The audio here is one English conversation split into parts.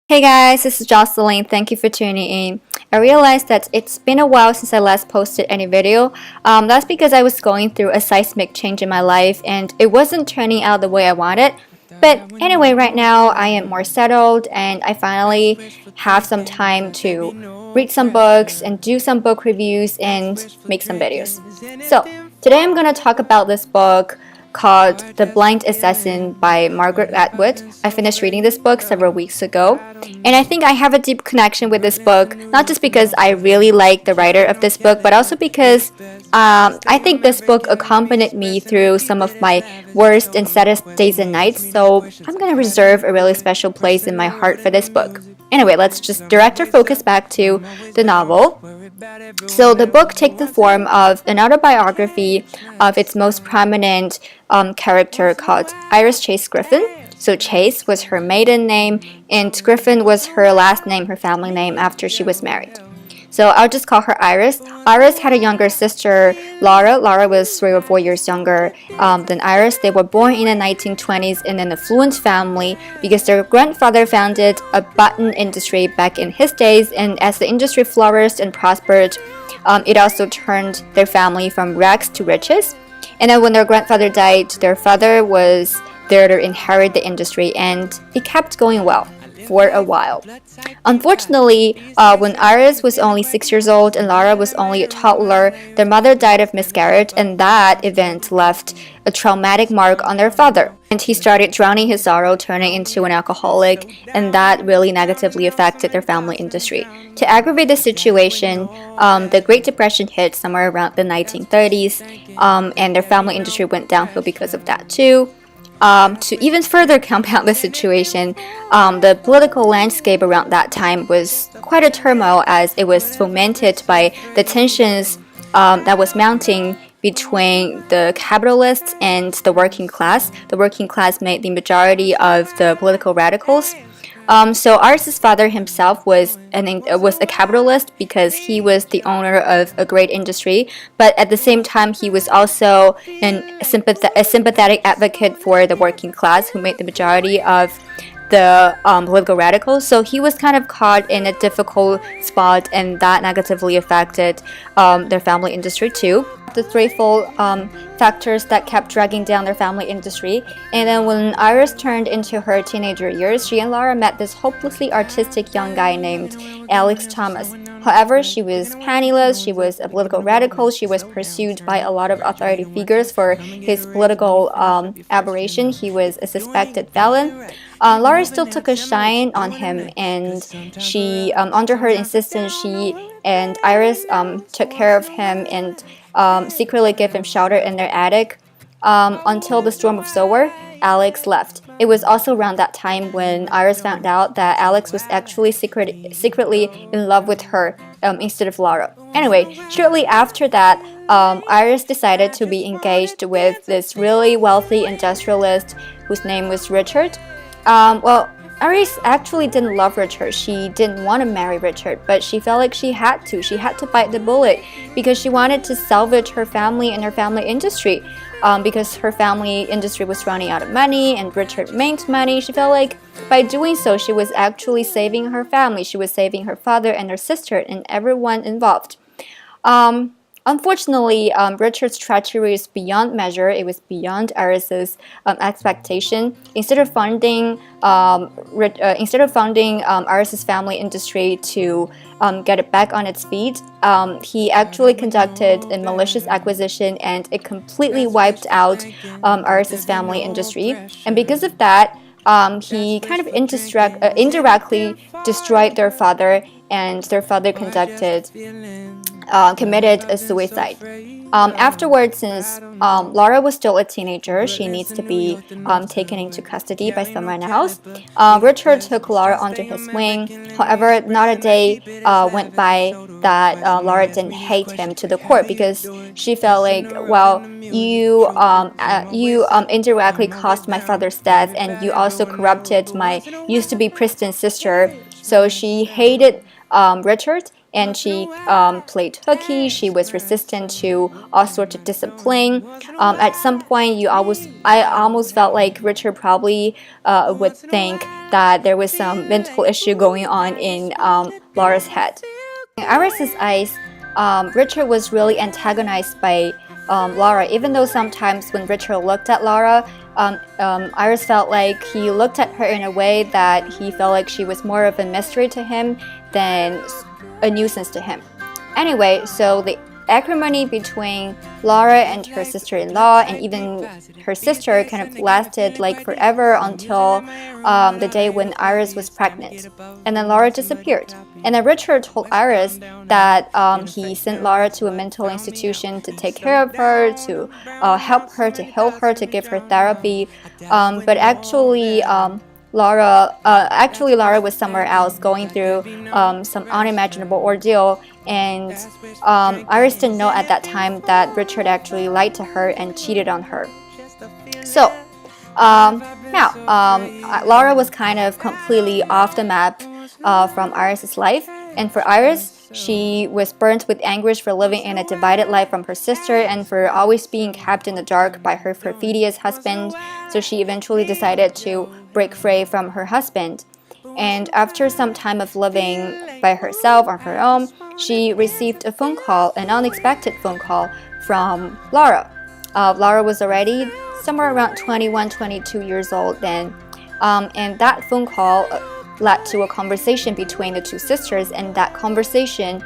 Hey guys, this is Jocelyn. Thank you for tuning in. I realized that it's been a while since I last posted any video. That's because I was going through a seismic change in my life and it wasn't turning out the way I wanted. But anyway, right now I am more settled and I finally have some time to read some books and do some book reviews and make some videos. So, today I'm going to talk about this book called The Blind Assassin by Margaret Atwood. I finished reading this book several weeks ago, and I think I have a deep connection with this book, not just because I really like the writer of this book, but also because I think this book accompanied me through some of my worst and saddest days and nights, so I'm going to reserve a really special place in my heart for this book. Anyway, let's just direct our focus back to the novel. So the book takes the form of an autobiography of its most prominent character called Iris Chase Griffin. So Chase was her maiden name and Griffin was her last name, her family name after she was married. So I'll just call her Iris. Iris had a younger sister, Laura. Laura was 3 or 4 years younger than Iris. They were born in the 1920s in an affluent family because their grandfather founded a button industry back in his days. And as the industry flourished and prospered, it also turned their family from rags to riches. And then when their grandfather died, their father was there to inherit the industry, and it kept going well for a while. Unfortunately, when Iris was only 6 years old and Lara was only a toddler, their mother died of miscarriage, and that event left a traumatic mark on their father. And he started drowning his sorrow, turning into an alcoholic, and that really negatively affected their family industry. To aggravate the situation, the Great Depression hit somewhere around the 1930s, and their family industry went downhill because of that too. To even further compound the situation, the political landscape around that time was quite a turmoil as it was fomented by the tensions that was mounting between the capitalists and the working class. The working class made the majority of the political radicals. So Iris's father himself was a capitalist because he was the owner of a great industry, but at the same time he was also a sympathetic advocate for the working class who made the majority of the political radicals. So he was kind of caught in a difficult spot, and that negatively affected their family industry too. The threefold factors that kept dragging down their family industry. And then when Iris turned into her teenager years, she and Laura met this hopelessly artistic young guy named Alex Thomas. However, she was penniless, she was a political radical, she was pursued by a lot of authority figures for his political aberration. He was a suspected felon. Laura still took a shine on him, and she, under her insistence, she and Iris took care of him and secretly gave him shelter in their attic until the storm was over. Alex left. It was also around that time when Iris found out that Alex was actually secretly in love with her instead of Laura. Anyway, shortly after that, Iris decided to be engaged with this really wealthy industrialist whose name was Richard. Iris actually didn't love Richard. She didn't want to marry Richard, but she felt like she had to. She had to bite the bullet because she wanted to salvage her family and her family industry. Because her family industry was running out of money and Richard made money, she felt like by doing so, she was actually saving her family. She was saving her father and her sister and everyone involved. Unfortunately, Richard's treachery is beyond measure. It was beyond Iris's expectation. Instead of funding Iris's family industry to get it back on its feet, he actually conducted a malicious acquisition, and it completely wiped out Iris's family industry. And because of that, he kind of indirectly destroyed their father, and their father committed a suicide. Afterwards, since Laura was still a teenager, she needs to be taken into custody by someone else. Richard took Laura under his wing. However, not a day went by that Laura didn't hate him to the core because she felt like, well, you indirectly caused my father's death, and you also corrupted my used-to-be pristine sister. So she hated Richard, and she played hooky. She was resistant to all sorts of discipline. At some point, I almost felt like Richard probably would think that there was some mental issue going on in Laura's head. In Iris's eyes, Richard was really antagonized by Laura, even though sometimes when Richard looked at Laura, Iris felt like he looked at her in a way that he felt like she was more of a mystery to him than a nuisance to him. Anyway, so the acrimony between Laura and her sister-in-law and even her sister kind of lasted like forever until the day when Iris was pregnant. And then Laura disappeared. And then Richard told Iris that he sent Laura to a mental institution to take care of her, to help her, to heal her, to give her therapy. But actually, Laura was somewhere else going through some unimaginable ordeal, and Iris didn't know at that time that Richard actually lied to her and cheated on her. So now Laura was kind of completely off the map from Iris's life, and for Iris, she was burnt with anguish for living in a divided life from her sister and for always being kept in the dark by her perfidious husband. So she eventually decided to break free from her husband. And after some time of living by herself on her own, she received a phone call, an unexpected phone call from Laura. Laura was already somewhere around 21, 22 years old then. And that phone call led to a conversation between the two sisters, and that conversation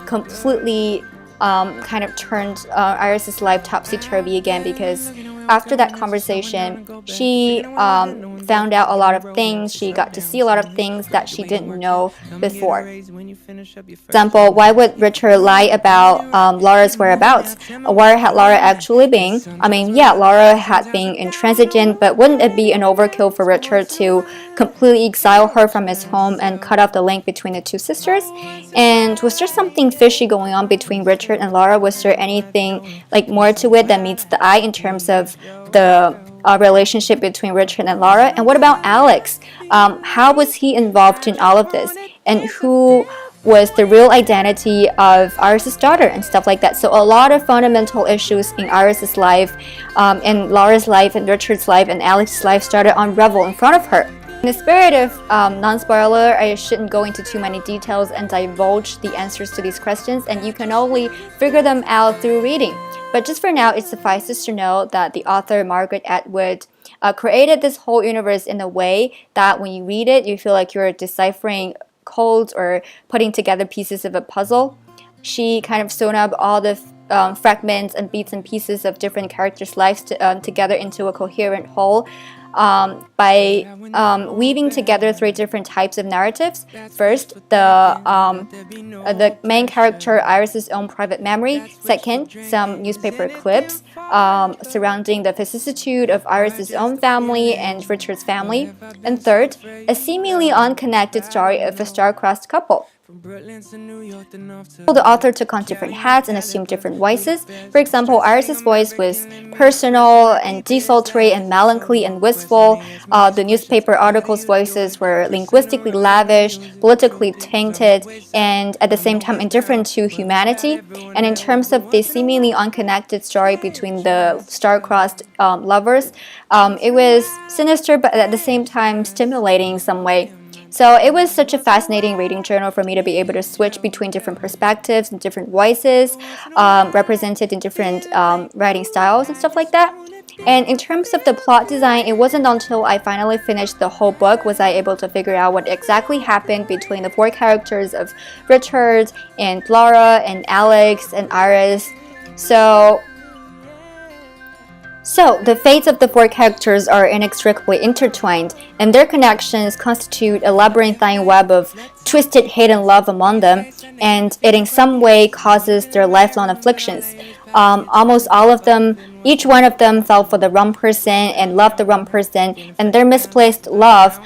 completely kind of turned Iris's life topsy-turvy again, because after that conversation, she found out a lot of things. She got to see a lot of things that she didn't know before. For example, why would Richard lie about Laura's whereabouts? Where had Laura actually been? I mean, yeah, Laura had been intransigent, but wouldn't it be an overkill for Richard to completely exile her from his home and cut off the link between the two sisters? And was there something fishy going on between Richard and Laura? Was there anything like more to it than meets the eye in terms of the relationship between Richard and Laura? And what about Alex? How was he involved in all of this? And who was the real identity of Iris's daughter and stuff like that? So a lot of fundamental issues in Iris's life, in Laura's life, and Richard's life, and Alex's life started to unravel in front of her. In the spirit of non-spoiler, I shouldn't go into too many details and divulge the answers to these questions, and you can only figure them out through reading. But just for now, it suffices to know that the author Margaret Atwood created this whole universe in a way that when you read it, you feel like you're deciphering codes or putting together pieces of a puzzle. She kind of sewn up all the fragments and bits and pieces of different characters' lives together into a coherent whole. By weaving together three different types of narratives. First, the main character Iris's own private memory. Second, some newspaper clips surrounding the vicissitude of Iris's own family and Richard's family. And third, a seemingly unconnected story of a star-crossed couple. The author took on different hats and assumed different voices. For example, Iris's voice was personal and desultory and melancholy and wistful. The newspaper articles' voices were linguistically lavish, politically tainted, and at the same time indifferent to humanity. And in terms of the seemingly unconnected story between the star-crossed lovers, it was sinister but at the same time stimulating in some way. So it was such a fascinating reading journal for me to be able to switch between different perspectives and different voices represented in different writing styles and stuff like that. And in terms of the plot design, it wasn't until I finally finished the whole book was I able to figure out what exactly happened between the four characters of Richard and Laura and Alex and Iris. So, the fates of the four characters are inextricably intertwined, and their connections constitute a labyrinthine web of twisted hate and love among them, and it in some way causes their lifelong afflictions. Almost all of them, each one of them fell for the wrong person and loved the wrong person, and their misplaced love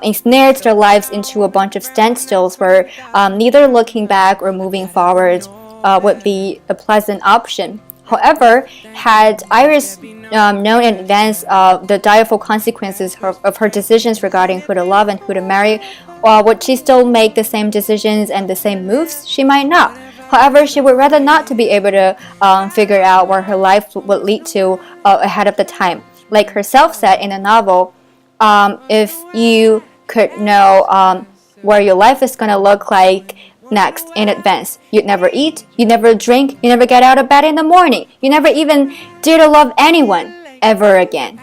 ensnared their lives into a bunch of standstills where neither looking back or moving forward would be a pleasant option. However, had Iris known in advance the direful consequences of her decisions regarding who to love and who to marry, would she still make the same decisions and the same moves? She might not. However, she would rather not to be able to figure out where her life would lead to ahead of the time. Like herself said in the novel, if you could know where your life is gonna look like next in advance. You'd never eat, you never drink, you never get out of bed in the morning, you never even dare to love anyone ever again.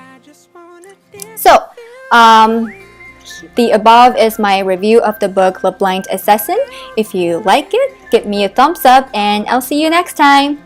So, the above is my review of the book The Blind Assassin. If you like it, give me a thumbs up and I'll see you next time.